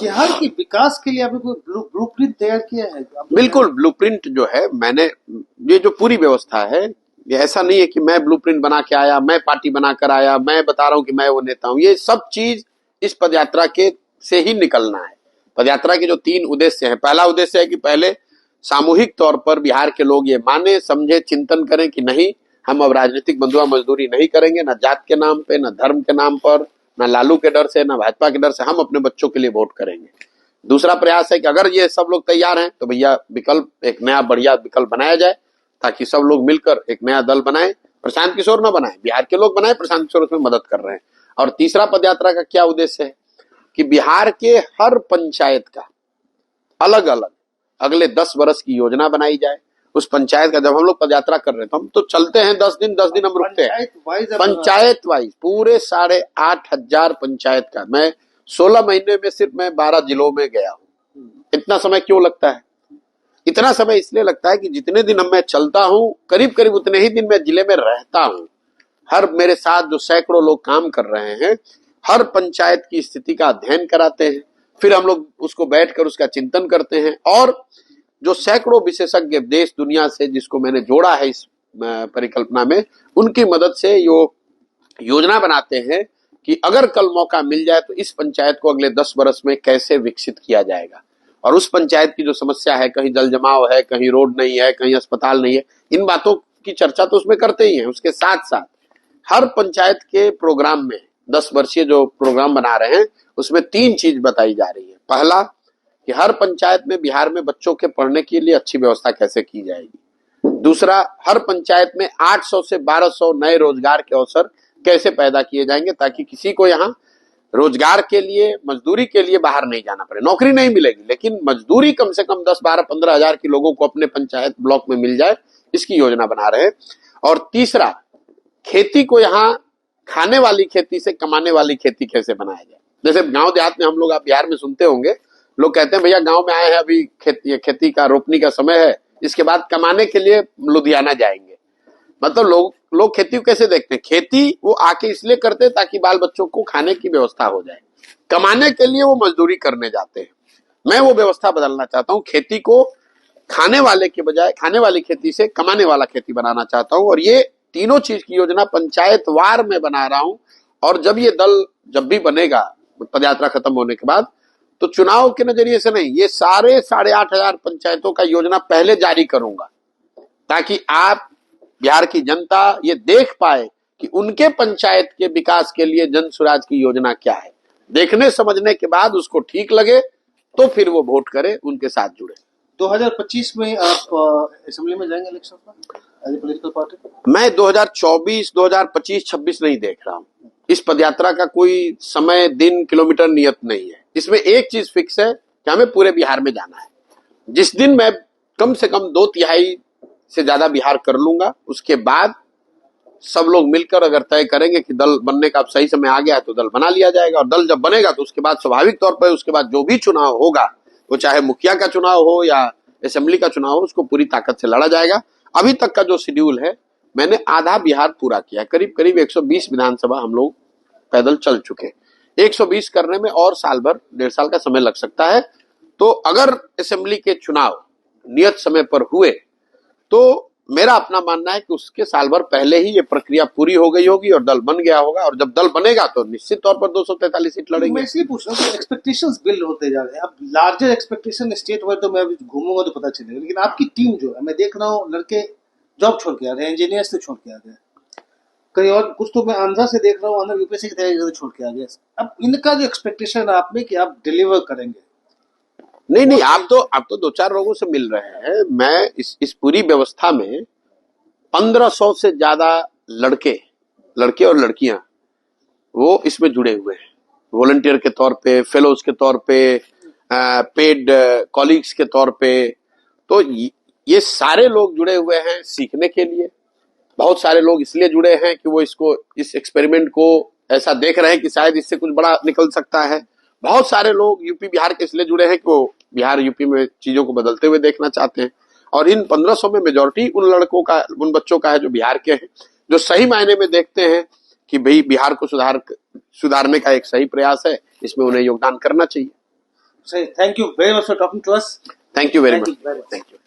बिहार के विकास के लिए आपने कोई ब्लूप्रिंट तैयार किया है? बिल्कुल, ब्लूप्रिंट जो है मैंने, ये जो पूरी व्यवस्था है, ये ऐसा नहीं है कि मैं ब्लूप्रिंट बना के आया, मैं पार्टी बना कर आया, मैं बता रहा हूं कि मैं वो नेता हूं। ये सब चीज इस पदयात्रा के से ही निकलना है। पदयात्रा के जो 3 उद्देश्य हैं, पहला उद्देश्य है कि पहले सामूहिक तौर पर बिहार के लोग ये माने, समझे, चिंतन करें कि नहीं, हम अब राजनीतिक बंधुआ मजदूरी नहीं करेंगे, ना जात के नाम पे, ना धर्म के नाम पर, ना लालू के डर से, ना भाजपा के डर से, हम अपने बच्चों के लिए वोट करेंगे। दूसरा प्रयास है कि अगर ये सब लोग तैयार हैं तो भैया विकल्प, एक नया बढ़िया विकल्प बनाया जाए, ताकि सब लोग मिलकर एक नया दल बनाए। प्रशांत किशोर न बनाए, बिहार के लोग बनाए, प्रशांत किशोर उसमें मदद कर रहे हैं। और तीसरा पदयात्रा का क्या उद्देश्य है कि बिहार के हर पंचायत का अलग अलग अगले 10 वर्ष की योजना बनाई जाए। उस पंचायत का, जब हम लोग पदयात्रा कर रहे हैं तो हम तो चलते हैं 10 दिन हम रुकते हैं, पंचायत वाइज पूरे 8,500 पंचायत का। मैं 16 महीने में सिर्फ मैं 12 जिलों में गया हूं। इतना समय क्यों लगता है? इतना समय इसलिए लगता है कि जितने दिन मैं चलता हूं, करीब करीब उतने ही दिन मैं जिले में रहता हूं। हर मेरे साथ जो सैकड़ों लोग काम कर रहे हैं, हर पंचायत की स्थिति का अध्ययन कराते हैं, फिर हम लोग उसको बैठकर उसका चिंतन करते हैं। और जो सैकड़ों विशेषज्ञ देश दुनिया से जिसको मैंने जोड़ा है इस परिकल्पना में, उनकी मदद से योजना बनाते हैं कि अगर कल मौका मिल जाए तो इस पंचायत को अगले 10 वर्ष में कैसे विकसित किया जाएगा। और उस पंचायत की जो समस्या है, कहीं जल जमाव है, कहीं रोड नहीं है, कहीं अस्पताल नहीं है, इन बातों की चर्चा तो उसमें करते ही हैं। उसके साथ साथ हर पंचायत के प्रोग्राम में 10 वर्षीय जो प्रोग्राम बना रहे हैं, उसमें 3 चीज बताई जा रही है। पहला कि हर पंचायत में बिहार में बच्चों के पढ़ने के लिए अच्छी व्यवस्था कैसे की जाएगी। दूसरा, हर पंचायत में 800 से 1200 नए रोजगार के अवसर कैसे पैदा किए जाएंगे, ताकि किसी को यहाँ रोजगार के लिए, मजदूरी के लिए बाहर नहीं जाना पड़े। नौकरी नहीं मिलेगी, लेकिन मजदूरी कम से कम 10, 12, 15 हजार के लोगों को अपने पंचायत ब्लॉक में मिल जाए, इसकी योजना बना रहे हैं। और तीसरा, खेती को यहाँ खाने वाली खेती से कमाने वाली खेती कैसे बनाया जाए। जैसे गांव देहात में हम लोग, आप बिहार में सुनते होंगे, लोग कहते हैं भैया गांव में आए हैं, अभी खेती का रोपनी का समय है, इसके बाद कमाने के लिए लुधियाना जाएंगे। मतलब लोग खेती को कैसे देखते हैं? खेती वो आके इसलिए करते हैं ताकि बाल बच्चों को खाने की व्यवस्था हो जाए। कमाने के लिए वो मजदूरी करने जाते हैं। मैं वो व्यवस्था बदलना चाहता हूँ। खेती को खाने वाले के बजाय, खाने वाली खेती से कमाने वाला खेती बनाना चाहता हूँ। और ये तीनों चीज की योजना पंचायत वार में बना रहा हूँ। और जब ये दल जब भी बनेगा पदयात्रा खत्म होने के बाद, तो चुनाव के नजरिए से नहीं, ये सारे 8,500 पंचायतों का योजना पहले जारी करूंगा, ताकि आप बिहार की जनता ये देख पाए कि उनके पंचायत के विकास के लिए जन स्वराज की योजना क्या है। देखने समझने के बाद उसको ठीक लगे तो फिर वो वोट करे, उनके साथ जुड़े। 2025 में आप असेंबली में जाएंगे इलेक्शन में एज ए पॉलिटिकल पार्टी? मैं 2024, 2025, 26 नहीं देख रहा हूँ। इस पदयात्रा का कोई समय, दिन, किलोमीटर नियत नहीं है। इसमें एक चीज फिक्स है कि हमें पूरे बिहार में जाना है। जिस दिन मैं कम से कम 2/3 से ज्यादा बिहार कर लूंगा, उसके बाद सब लोग मिलकर अगर तय करेंगे कि दल बनने का अब सही समय आ गया है, तो दल बना लिया जाएगा। और दल जब बनेगा तो उसके बाद स्वाभाविक तौर पर उसके बाद जो भी चुनाव होगा, वो चाहे मुखिया का चुनाव हो या असेंबली का चुनाव हो, उसको पूरी ताकत से लड़ा जाएगा। अभी तक का जो शेड्यूल है, मैंने आधा बिहार पूरा किया। करीब करीब 120 विधानसभा हम लोग पैदल चल चुके। 120 करने में और साल भर, 1.5 साल का समय लग सकता है। तो अगर असेंबली के चुनाव नियत समय पर हुए तो मेरा अपना मानना है कि उसके साल भर पहले ही ये प्रक्रिया पूरी हो गई होगी और दल बन गया होगा। और जब दल बनेगा तो निश्चित तौर पर 243 सीट लड़ेंगे। मैं इसलिए पूछ रहा हूँ कि एक्सपेक्टेशंस बिल्ड होते जा रहे हैं। अब लार्जर एक्सपेक्टेशन स्टेट वाइड तो मैं अभी घूमूंगा तो पता चलेगा, लेकिन आपकी टीम जो है, मैं देख रहा हूँ लड़के जॉब छोड़ के आ रहे हैं, इंजीनियर से छोड़ के आ गए, कहीं और कुछ तो मैं आंध्रा से देख रहा हूँ, आंध्रा यूपीएससी की तैयारी छोड़ के आ गए। अब इनका जो एक्सपेक्टेशन है आप में कि आप डिलीवर करेंगे। नहीं, आप तो 2-4 लोगों से मिल रहे हैं। मैं इस पूरी व्यवस्था में 1500 से ज्यादा लड़के और लड़कियां वो इसमें जुड़े हुए हैं, वॉलंटियर के तौर पे, फेलोज के तौर पे, पेड कॉलीग्स के तौर पे। तो ये सारे लोग जुड़े हुए हैं सीखने के लिए। बहुत सारे लोग इसलिए जुड़े हैं कि वो इस एक्सपेरिमेंट को ऐसा देख रहे हैं कि शायद इससे कुछ बड़ा निकल सकता है। बहुत सारे लोग यूपी बिहार के इसलिए जुड़े हैं कि वो बिहार यूपी में चीजों को बदलते हुए देखना चाहते हैं। और इन 1500 में मेजोरिटी उन लड़कों का, उन बच्चों का है जो बिहार के हैं, जो सही मायने में देखते हैं कि भाई बिहार को सुधारने का एक सही प्रयास है, इसमें उन्हें योगदान करना चाहिए। सही, thank you very much for talking to us. Thank you very Thank you much. very much. Thank you.